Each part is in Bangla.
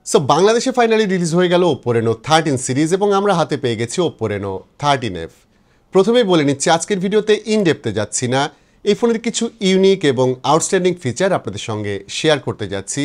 সো বাংলাদেশে ফাইনালি রিলিজ হয়ে গেল Oppo Reno 13 সিরিজ এবং আমরা হাতে পেয়ে গেছি Oppo Reno 13F। প্রথমেই বলে নিচ্ছি আজকের ভিডিওতে ইন ডেপথে যাচ্ছি না, এই ফোনের কিছু ইউনিক এবং আউটস্ট্যান্ডিং ফিচার আপনাদের সঙ্গে শেয়ার করতে যাচ্ছি,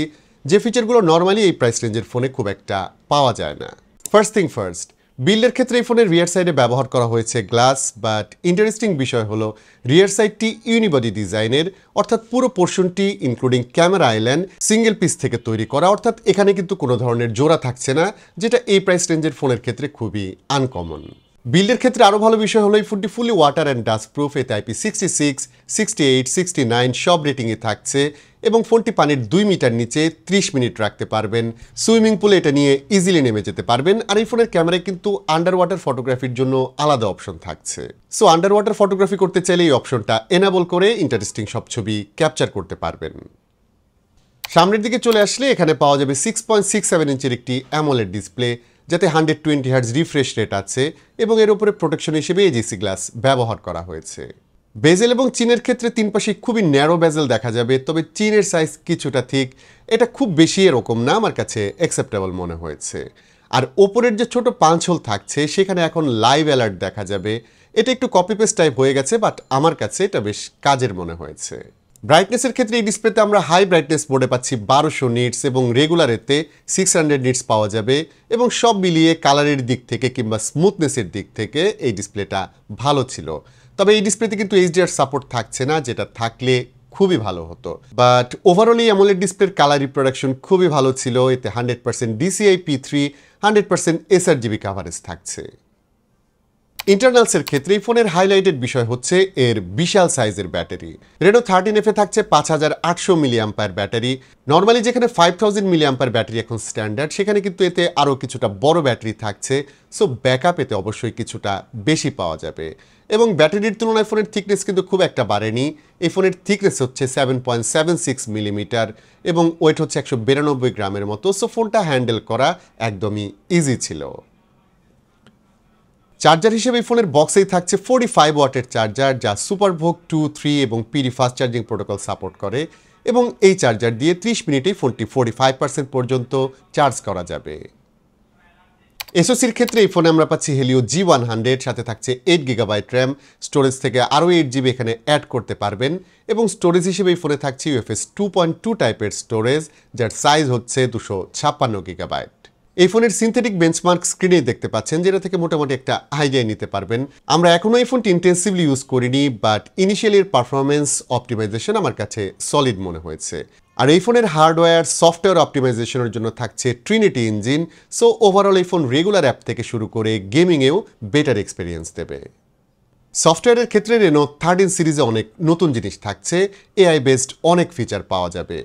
যে ফিচারগুলো নর্মালি এই প্রাইস রেঞ্জের ফোনে খুব একটা পাওয়া যায় না। ফার্স্ট থিং ফার্স্ট, বিল্ডের ক্ষেত্রে এই ফোনের রিয়ার সাইডে ব্যবহার করা হয়েছে গ্লাস, বাট ইন্টারেস্টিং বিষয় হলো রিয়ার সাইডটি ইউনিবডি ডিজাইনের, অর্থাৎ পুরো পোর্শনটি including camera island single piece থেকে তৈরি করা, অর্থাৎ এখানে কিন্তু কোনো ধরনের জোড়া থাকছে না, যেটা এই প্রাইস রেঞ্জের ফোনের ক্ষেত্রে খুবই আনকমন। বিল্ডের ক্ষেত্রে আরও ভালো বিষয় হলো এই ফোনটি ফুলি ওয়াটার অ্যান্ড ডাস্ট প্রুফ, এতে IP66, 68, 69 সব রেটিংয়ে থাকছে এবং ফোনটি পানির 2 মিটার নিচে 30 মিনিট রাখতে পারবেন। সুইমিং পুলে এটা নিয়ে ইজিলি নেমে যেতে পারবেন। আর এই ফোনের ক্যামেরায় কিন্তু আন্ডার ওয়াটার ফটোগ্রাফির জন্য আলাদা অপশন থাকছে। সো আন্ডার ওয়াটার ফটোগ্রাফি করতে চাইলে এই অপশনটা এনাবল করে ইন্টারেস্টিং সব ছবি ক্যাপচার করতে পারবেন। সামনের দিকে চলে আসলে এখানে পাওয়া যাবে 6.67 ইঞ্চের একটি অ্যামোলেড ডিসপ্লে, যাতে 120 হার্টজ রিফ্রেশ রেট আছে এবং এর উপরে প্রোটেকশন হিসেবে এজিসি গ্লাস ব্যবহার করা হয়েছে। বেজেল এবং চিনের ক্ষেত্রে তিন পাশে খুবই ন্যারো বেজেল দেখা যাবে, তবে চিনের সাইজ কিছুটা ঠিক, এটা খুব বেশি এরকম না, আমার কাছে অ্যাকসেপ্টেবল মনে হয়েছে। আর ওপরের যে ছোট পাঁচ হোল থাকছে সেখানে এখন লাইভ অ্যালার্ট দেখা যাবে, এটা একটু কপি পেস্ট টাইপ হয়ে গেছে, বাট আমার কাছে এটা বেশ কাজের মনে হয়েছে। ব্রাইটনেসের ক্ষেত্রে এই ডিসপ্লেতে আমরা হাই ব্রাইটনেস মোডে পাচ্ছি 1200 নিটস এবং রেগুলারেতে 600 নিটস পাওয়া যাবে, এবং সব মিলিয়ে কালারের দিক থেকে কিংবা স্মুথনেসের দিক থেকে এই ডিসপ্লেটা ভালো ছিল। তবে এই ডিসপ্লেতে কিন্তু HDR সাপোর্ট থাকছে না, যেটা থাকলে খুবই ভালো হতো। বাট ওভারঅল এই অ্যামোলেড ডিসপ্লের কালার রিপ্রোডাকশন খুবই ভালো ছিল, এতে 100% DCI-P3, 100% sRGB কাভারেজ থাকছে। ইন্টারনালসের ক্ষেত্রে এই ফোনের হাইলাইটেড বিষয় হচ্ছে এর বিশাল সাইজের ব্যাটারি। Reno 13F এ থাকছে 5800 মিলিঅ্যাম্পায়ার ব্যাটারি। নর্মালি যেখানে 5000 মিলিঅ্যাম্পায়ার ব্যাটারি এখন স্ট্যান্ডার্ড, সেখানে কিন্তু এতে আরও কিছুটা বড় ব্যাটারি থাকছে, সো ব্যাকআপ এতে অবশ্যই কিছুটা বেশি পাওয়া যাবে। এবং ব্যাটারির তুলনায় ফোনের থিকনেস কিন্তু খুব একটা বাড়েনি, এই ফোনের থিকনেস হচ্ছে 7.76 মিলিমিটার এবং ওয়েট হচ্ছে 192 গ্রামের মতো, সো ফোনটা হ্যান্ডেল করা একদমই ইজি ছিল। চার্জার হিসেবে এই ফোনের বক্সেই থাকছে 45 ওয়াটের চার্জার, যা সুপারভোগ 2, 3 এবং PD fast charging protocol support করে, এবং এই চার্জার দিয়ে 30 মিনিটেই ফোনটি 45% পর্যন্ত চার্জ করা যাবে। এসওসির ক্ষেত্রে এই ফোনে আমরা পাচ্ছি Helio G100, সাথে থাকছে 8GB র্যাম, স্টোরেজ থেকে আরও 8GB এখানে অ্যাড করতে পারবেন, এবং স্টোরেজ হিসেবে এই ফোনে থাকছে UFS 2.2 টাইপের স্টোরেজ, যার সাইজ হচ্ছে 256GB। এই ফোনের সিনথেটিক বেঞ্চমার্ক স্ক্রিনেই দেখতে পাচ্ছেন, যেটা থেকে মোটামুটি একটা আইডিয়া নিতে পারবেন। আমরা এখনও এই ফোনটি ইন্টেন্সিভলি ইউজ করিনি, বাট ইনিশিয়ালি এর পারফরমেন্স অপটিমাইজেশন আমার কাছে সলিড মনে হয়েছে। আর এই ফোনের হার্ডওয়্যার সফটওয়্যার অপটিমাইজেশনের জন্য থাকছে ট্রিনিটি ইঞ্জিন, সো ওভারঅল এই ফোন রেগুলার অ্যাপ থেকে শুরু করে গেমিংয়েও বেটার এক্সপিরিয়েন্স দেবে। সফটওয়্যারের ক্ষেত্রে Reno 13 সিরিজে অনেক নতুন জিনিস থাকছে, AI বেসড অনেক ফিচার পাওয়া যাবে।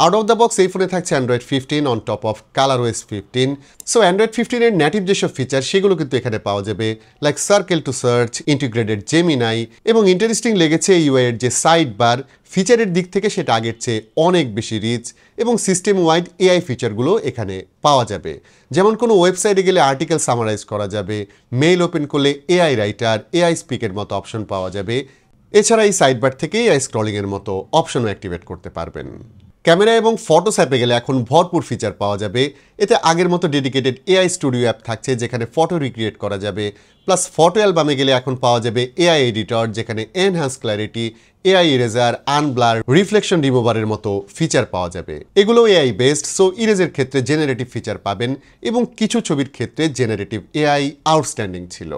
আউট অফ দ্য বক্স এই ফোনে থাকছে Android 15 on top of ColorOS 15, so Android 15 এর নেটিভ যেসব ফিচার সেগুলো কিন্তু এখানে পাওয়া যাবে, like circle to search, integrated Gemini, এবং ইন্টারেস্টিং লেগেছে UI এর যে সাইড বার, ফিচারের দিক থেকে সেটা আগের চেয়ে অনেক বেশি রিচ, এবং সিস্টেম ওয়াইড AI ফিচারগুলো এখানে পাওয়া যাবে। যেমন কোনো ওয়েবসাইটে গেলে আর্টিকেল সামারাইজ করা যাবে, মেইল ওপেন করলে AI রাইটার, AI স্পিকের মতো অপশন পাওয়া যাবে। এছাড়া এই সাইড বার থেকে AI স্ক্রলিংয়ের মতো অপশনও অ্যাক্টিভেট করতে পারবেন। ক্যামেরা এবং ফটোস অ্যাপে গেলে এখন ভরপুর ফিচার পাওয়া যাবে, এতে আগের মতো ডেডিকেটেড AI স্টুডিও অ্যাপ থাকছে, যেখানে ফটো রিক্রিয়েট করা যাবে, প্লাস ফটো অ্যালবামে গেলে এখন পাওয়া যাবে AI এডিটর, যেখানে enhance clarity, AI eraser, unblur, reflection রিমুভারের মতো ফিচার পাওয়া যাবে। এগুলো AI বেসড, সো ইরেজের ক্ষেত্রে জেনারেটিভ ফিচার পাবেন, এবং কিছু ছবির ক্ষেত্রে জেনারেটিভ AI আউটস্ট্যান্ডিং ছিল।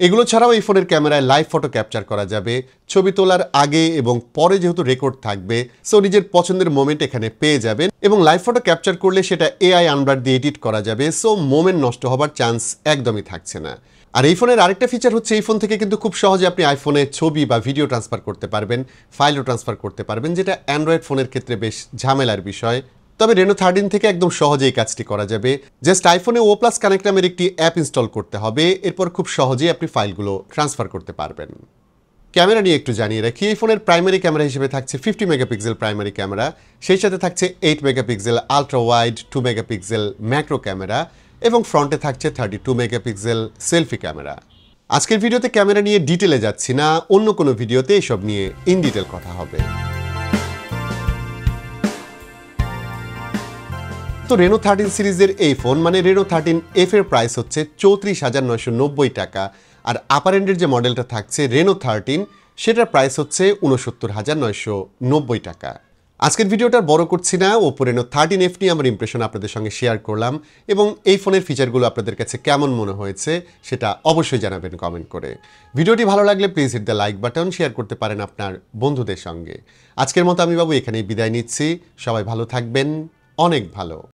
এগুলো ছাড়াও এই ফোনের ক্যামেরায় লাইভ ফটো ক্যাপচার করা যাবে, ছবি তোলার আগে এবং পরে যেহেতু রেকর্ড থাকবে, সো নিজের পছন্দের মোমেন্ট এখানে পেয়ে যাবেন, এবং লাইভ ফটো ক্যাপচার করলে সেটা AI আনব্লার দিয়ে এডিট করা যাবে, সো মোমেন্ট নষ্ট হবার চান্স একদমই থাকছে না। আর এই ফোনের আরেকটা ফিচার হচ্ছে এই ফোন থেকে কিন্তু খুব সহজে আপনি আইফোনে ছবি বা ভিডিও ট্রান্সফার করতে পারবেন, ফাইলও ট্রান্সফার করতে পারবেন, যেটা অ্যান্ড্রয়েড ফোনের ক্ষেত্রে বেশ ঝামেলার বিষয়। তবে Reno 13 থেকে একদম সহজে এই কাজটি করা যাবে। জাস্ট আইফোনে O+ কানেক্ট নামের একটি অ্যাপ ইনস্টল করতে হবে, এরপর খুব সহজেই আপনি ফাইলগুলো ট্রান্সফার করতে পারবেন। ক্যামেরা নিয়ে একটু জানিয়ে রাখি, এই ফোনের প্রাইমারি ক্যামেরা হিসেবে থাকছে 50 মেগাপিক্সেল প্রাইমারি ক্যামেরা, সেই সাথে থাকছে 8 megapixel ultra wide, 2 megapixel macro camera, এবং ফ্রন্টে থাকছে 32 মেগাপিক্সেল সেলফি ক্যামেরা। আজকের ভিডিওতে ক্যামেরা নিয়ে ডিটেলে যাচ্ছি না, অন্য কোনো ভিডিওতে এসব নিয়ে ইন ডিটেল কথা হবে। রেনো 13 সিরিজের এই ফোন মানে রেনো 13 এফ এর প্রাইস হচ্ছে 34,990 টাকা, আর আপার এন্ডের যে মডেলটা থাকছে রেনো 13 সেটার প্রাইস হচ্ছে 69,990 টাকা। আজকের ভিডিওটা বড় করছি না, ওপো রেনো 13F নিয়ে আমার ইমপ্রেশন আপনাদের সঙ্গে শেয়ার করলাম এবং এই ফোনের ফিচারগুলো আপনাদের কাছে কেমন মনে হয়েছে সেটা অবশ্যই জানাবেন কমেন্ট করে। ভিডিওটি ভালো লাগলে please hit the like button, share করতে পারেন আপনার বন্ধুদের সঙ্গে। আজকের মতো আমি বাবু এখানেই বিদায় নিচ্ছি। সবাই ভালো থাকবেন, অনেক ভালো।